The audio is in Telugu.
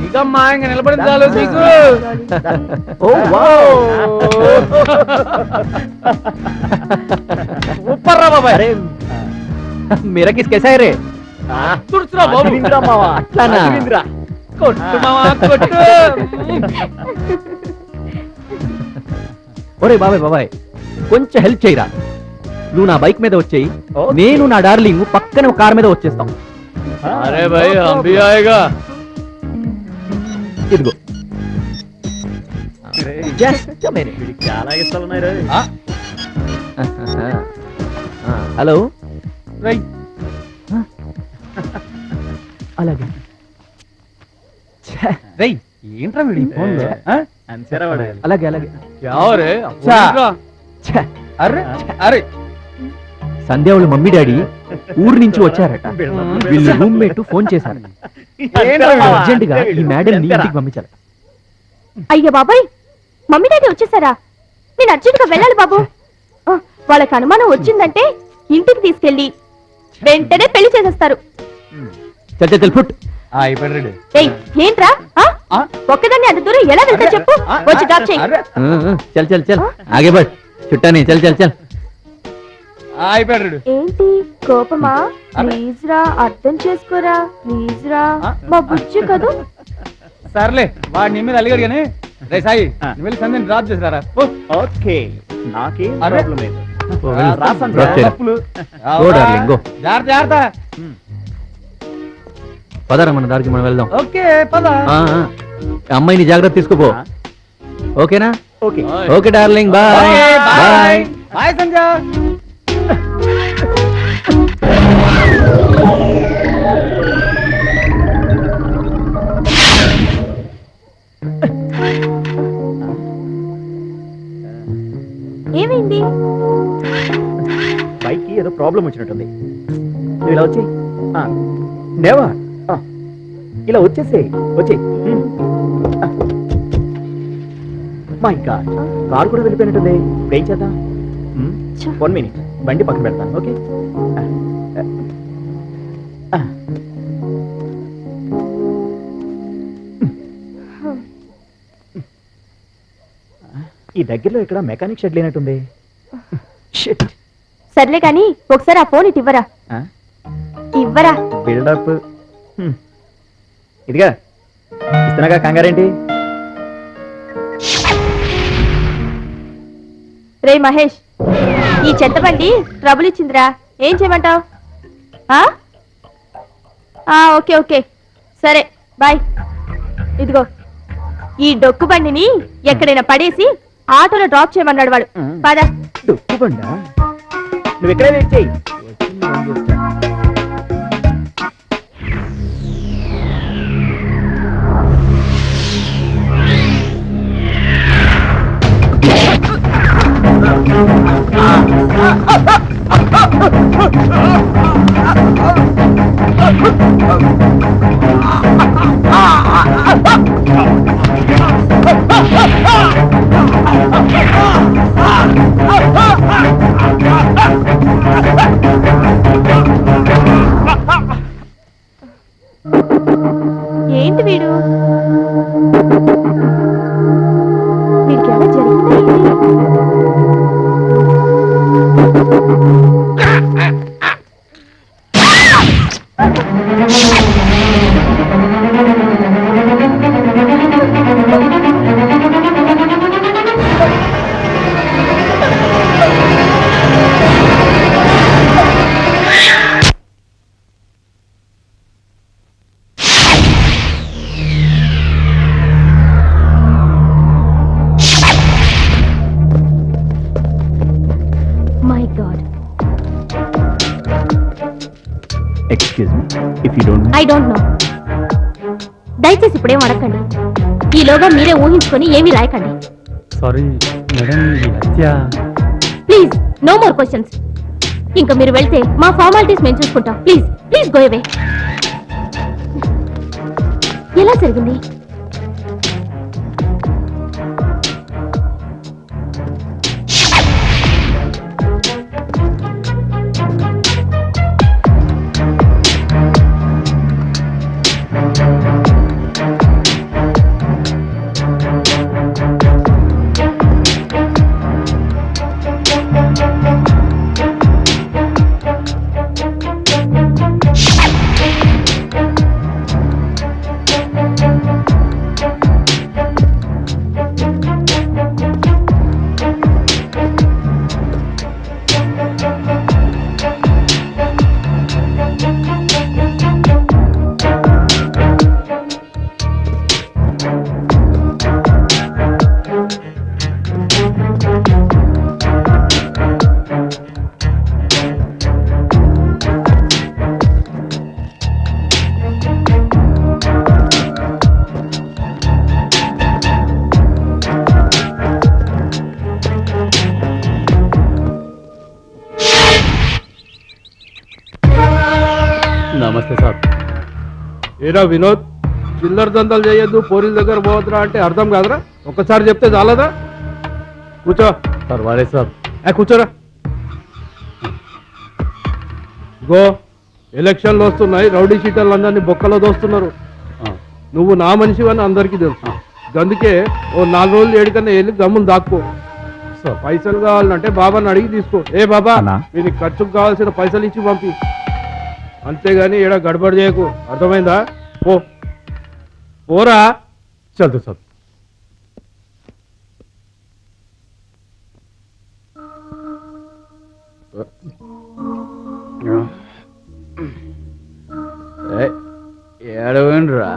ఇకమ్మా ఇంక నిలబడింది చాలు నీకు. ऊपर रा बाबा. अरे मेरा किस कैसा है रे? तुरसरा बाबू. रविंद्रा मावा. अट्ला ना. रविंद्रा. कोट्टू मावा कोट्टू. ఒరే బాబాయ్ బాబాయ్ కొంచెం హెల్ప్ చేయరా. నువ్వు నా బైక్ మీద వచ్చేయి, నేను నా డార్లింగ్ పక్కన కార్ మీద వచ్చేస్తాం. అరే భాయ్ హమ్ భీ ఆయేగా. ఇదిగో జస్ట్ మినిట్. చాలా ఇష్టాలు ఉన్నాయి రే. హలో రై. అలాగే రై ఏంట్రా వీడి ఫోన్ లో. అలాగే అలాగే. అరే అరే సంధ్య వాళ్ళ మమ్మీ డాడీ ఊరు నుంచి వచ్చారట. వీళ్ళు రూమ్మేట్ ఫోన్ చేశారు, అర్జెంట్ గా ఈ మేడం ని ఇంటికి పంపించాలి. అయ్యో బాబాయ్, మమ్మీ డాడీ వచ్చేసారా? నేను అర్జెంట్ గా వెళ్ళాలి బాబు. వాళ్ళకి అనుమానం వచ్చిందంటే ఇంటికి తీసుకెళ్లి వెంటనే పెళ్లి చేసేస్తారు. చల్ చల్ ఫుట్. ఏంట్రా ఒక్కదాన్ని అంత దూరం ఎలా వెళ్తా చెప్పు. వచ్చి డ్రాప్ చెయ్యి. చల్ చల్ చల్ ఆగే బట్ చుట్టాని. చల్ చల్ చల్. ఏంటి కోపమా? ప్లీజ్ రా, అర్థం చేసుకోరా ప్లీజ్ రా, మా బుజ్జి కదూ. సర్లే వాడు నీ మీద అలిగాడు కానీ రే సాయి నువ్వు వెళ్ళి సంధ్యని డ్రాప్ చేసిరారా. ఓకే నాకేం ప్రాబ్లం లేదు. జాగ్రత్త. పదరా మన దారికి మనం వెళ్దాం. ఓకే పద. అమ్మాయిని జాగ్రత్త తీసుకోపో. ఓకేనా? Okay okay darling. Bye bye bye Sanjay. ఏమైంది? బైక్ కి ఏదో ప్రాబ్లం వచ్చినట్టుంది. నువ్వు ఇలా వచ్చి నేవా ఇలా వచ్చేసే వచ్చే. మై గాడ్, కారు కూడా వెళ్ళిపోయినట్టుంది. ఇప్పుడు ఏం చేద్దాం? 1 minute బండి పక్కన పెడతాను. ఓకే ఈ దగ్గరలో ఇక్కడ మెకానిక్ షెడ్ లేనట్టుంది. సర్లే కానీ ఒకసారి ఆ ఫోన్ ఇటు ఇవ్వరా. ఇవ్వరా. బిల్డప్. ఇదిగా ఇస్తున్నాగా, కంగారేంటి? రే మహేష్, ఈ చెత్త బండి ట్రబుల్ ఇచ్చిందిరా. ఏం చేయమంటావు? ఓకే ఓకే సరే బాయ్. ఇదిగో ఈ డొక్కు బండిని ఎక్కడైనా పడేసి ఆటోలో డ్రాప్ చేయమన్నాడు వాడు. పద. డొక్కు బండా? నువ్వు ఎక్కడే వెయిట్ చేయి. ఏంటి వీడు? వీడికి ఎలా జరిగిందా? Excuse me, if you don't know. I don't know. దయచేసి ఇప్పుడేం అడగండి. ఈలోగా మీరే ఊహించుకొని ఏమీ రాయకండి. సారీ మేడం, ఈ హత్య. Please no more questions. ఇంకా మీరు వెళ్తే మా ఫార్మాలిటీస్ మేము చూసుకుంటాం. Please please go away. ఎలా జరిగింది? నమస్తే సార్. ఏరా వినోద్, చిల్లర దందాలు చేయొద్దు, పోరీల దగ్గర పోవద్దురా అంటే అర్థం కాదురా? ఒక్కసారి చెప్తే చాలదా? కూర్చో. సార్ వాడే సార్. కూర్చోరా. గో, ఎలక్షన్లు వస్తున్నాయి, రౌడీ షీటర్లు అందరినీ బొక్కలో దోస్తున్నారు. నువ్వు నా మనిషివని అందరికీ తెలుసు. అందుకే ఓ 4 రోజులు ఏడికన్నా వెళ్ళి గమ్మును దాక్కో. పైసలు కావాలంటే బాబాని అడిగి తీసుకో. ఏ బాబా, అన్నా. వీనికి ఖర్చుకు కావాల్సిన పైసలు ఇచ్చి పంపి. అంతేగాని ఏడ గడబడి చేయకు, అర్థమైందా? పో పోరా. చల్దు సార్. ఏడవేండ్రా